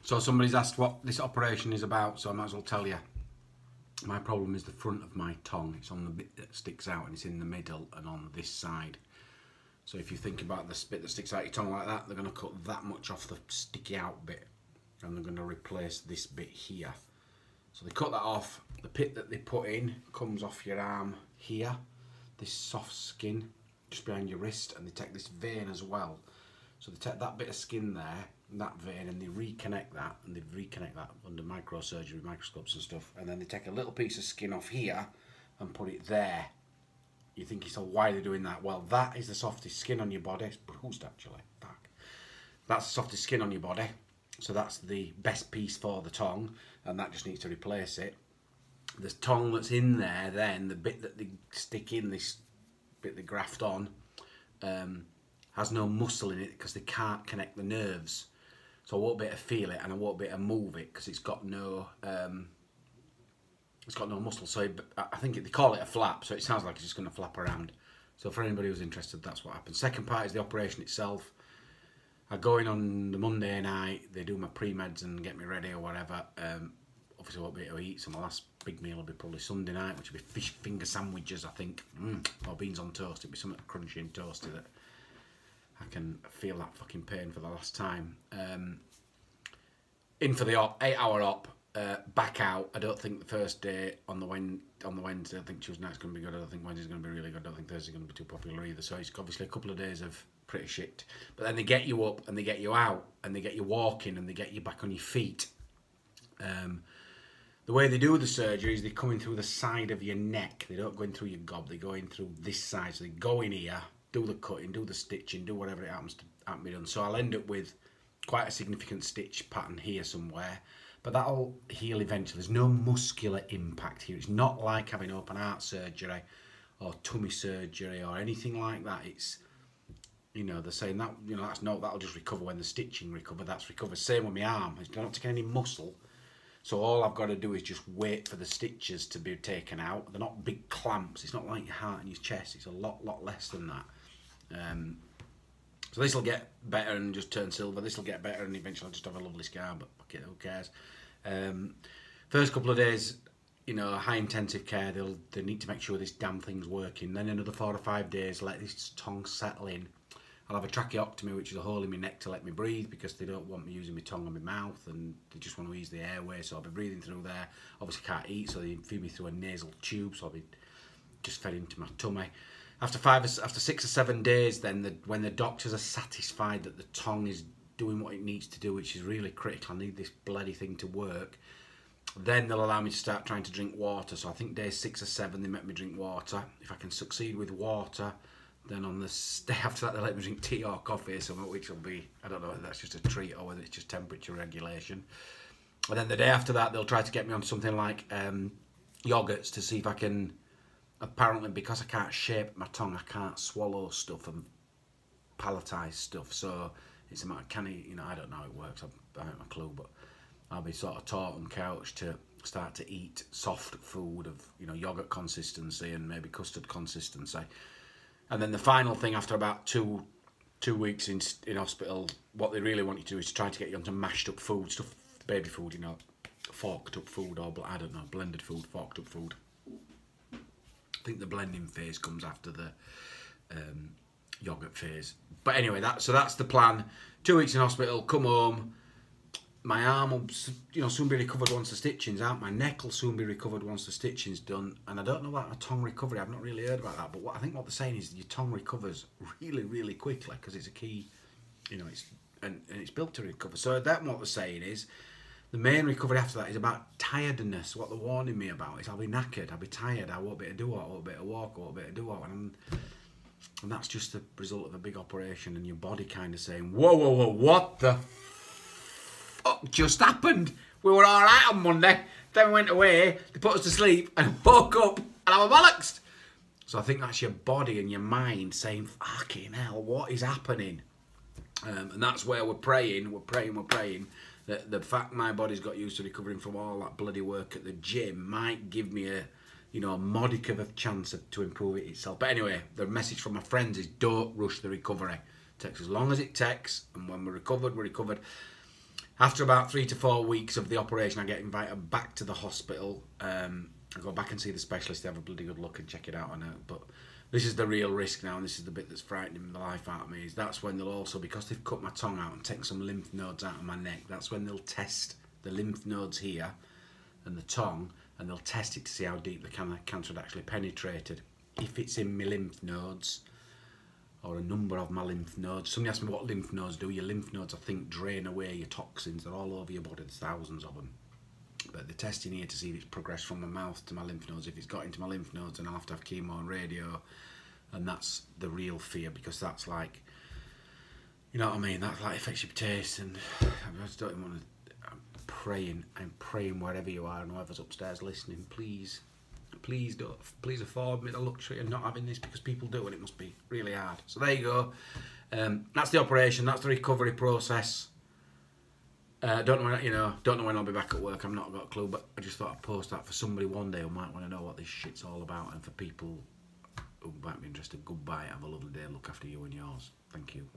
So somebody's asked what this operation is about, so I might as well tell you. My problem is the front of my tongue. It's on the bit that sticks out, and it's in the middle and on this side. So if you think about the bit that sticks out your tongue like that, they're going to cut that much off the sticky out bit, and they're going to replace this bit here. So they cut that off. The pit that they put in comes off your arm here, this soft skin just behind your wrist, and they take this vein as well. So they take that bit of skin there, that vein, and they reconnect that, and they reconnect that under microsurgery, microscopes and stuff, and then they take a little piece of skin off here and put it there. You think, so why are they doing that? Well, that is the softest skin on your body. It's bruised actually, back. That's the softest skin on your body, so that's the best piece for the tongue, and that just needs to replace it. The tongue that's in there, then the bit that they stick in, this bit they graft on, has no muscle in it because they can't connect the nerves. So I won't be able to feel it, and I won't be able to move it because it's got no muscle. So I think they call it a flap, so it sounds like it's just going to flap around. So for anybody who's interested, that's what happens. Second part is the operation itself. I go in on the Monday night, they do my pre-meds and get me ready or whatever. Obviously I won't be able to eat, so my last big meal will be probably Sunday night, which will be fish finger sandwiches, I think, or beans on toast. It'll be something crunchy and toasty that I can feel that fucking pain for the last time. In for the op, 8-hour op, back out. I don't think the first day on the Wednesday, I think Tuesday night's going to be good. I don't think Wednesday's going to be really good. I don't think Thursday's going to be too popular either. So it's obviously a couple of days of pretty shit. But then they get you up and they get you out and they get you walking and they get you back on your feet. The way they do the surgery is they come in through the side of your neck. They don't go in through your gob. They go in through this side. So they go in here, do the cutting, do the stitching, do whatever it happens to be done. So I'll end up with quite a significant stitch pattern here somewhere, but that'll heal eventually. There's no muscular impact here. It's not like having open heart surgery or tummy surgery or anything like that. It's, you know, they're saying that, you know, that'll just recover when the stitching recover. That's recovered. Same with my arm. I don't take any muscle. So all I've got to do is just wait for the stitches to be taken out. They're not big clamps. It's not like your heart and your chest. It's a lot less than that. So this will get better and just turn silver. This will get better and eventually I'll just have a lovely scar, but fuck it, who cares? First couple of days, you know, high intensive care. They need to make sure this damn thing's working. Then another 4 to 5 days, let this tongue settle in. I'll have a tracheotomy, which is a hole in my neck to let me breathe because they don't want me using my tongue and my mouth, and they just want to ease the airway. So I'll be breathing through there. Obviously can't eat, so they feed me through a nasal tube, so I'll be just fed into my tummy. After 6 or 7 days, then when the doctors are satisfied that the tongue is doing what it needs to do, which is really critical, I need this bloody thing to work, then they'll allow me to start trying to drink water. So I think day 6 or 7 they make me drink water. If I can succeed with water, then on the day after that they'll let me drink tea or coffee or something, which will be, I don't know whether that's just a treat or whether it's just temperature regulation. And then the day after that they'll try to get me on something like yogurts to see if I can, apparently because I can't shape my tongue, I can't swallow stuff and palletize stuff. So it's a matter of, can I, you know, I don't know how it works, I haven't a clue, but I'll be sort of taught on couch to start to eat soft food of, you know, yogurt consistency and maybe custard consistency. And then the final thing after about two weeks in hospital, what they really want you to do is to try to get you onto mashed up food, stuff, baby food, you know, forked up food, or I don't know, blended food, forked up food. I think the blending phase comes after the yogurt phase. But anyway, that's the plan. 2 weeks in hospital, come home. My arm will, you know, soon be recovered once the stitching's out. My neck will soon be recovered once the stitching's done. And I don't know about a tongue recovery. I've not really heard about that. But I think what they're saying is your tongue recovers really quickly because it's a key, you know, and it's built to recover. So that what they're saying is the main recovery after that is about tiredness. What they're warning me about is I'll be knackered, I'll be tired, I won't be able to do it, I won't be able to walk, I won't be able to do it. And that's just the result of a big operation and your body kind of saying, whoa, what the fuck just happened? We were all right on Monday, then we went away, they put us to sleep, and I woke up and I was bollocksed. So I think that's your body and your mind saying, fucking hell, what is happening? And that's where we're praying. That the fact my body's got used to recovering from all that bloody work at the gym might give me a, you know, a modicum of chance to improve it itself. But anyway, the message from my friends is don't rush the recovery. It takes as long as it takes, and when we're recovered, we're recovered. After about 3 to 4 weeks of the operation, I get invited back to the hospital. I go back and see the specialist. They have a bloody good look and check it out on it. But this is the real risk now, and this is the bit that's frightening the life out of me. Is that's when they'll also, because they've cut my tongue out and taken some lymph nodes out of my neck, that's when they'll test the lymph nodes here and the tongue, and they'll test it to see how deep the cancer had actually penetrated. If it's in my lymph nodes, or a number of my lymph nodes. Somebody asked me what lymph nodes do. Your lymph nodes, I think, drain away your toxins. They're all over your body. There's thousands of them. But they're testing here to see if it's progressed from my mouth to my lymph nodes. If it's got into my lymph nodes, then I'll have to have chemo and radio. And that's the real fear, because that's like, you know what I mean? That like affects your taste. And I just don't even want to. I'm praying wherever you are and whoever's upstairs listening, please afford me the luxury of not having this, because people do, and it must be really hard. So there you go. That's the operation. That's the recovery process. Don't know when I'll be back at work. I've not got a clue, but I just thought I'd post that for somebody one day who might want to know what this shit's all about, and for people who might be interested. Goodbye. Have a lovely day. Look after you and yours. Thank you.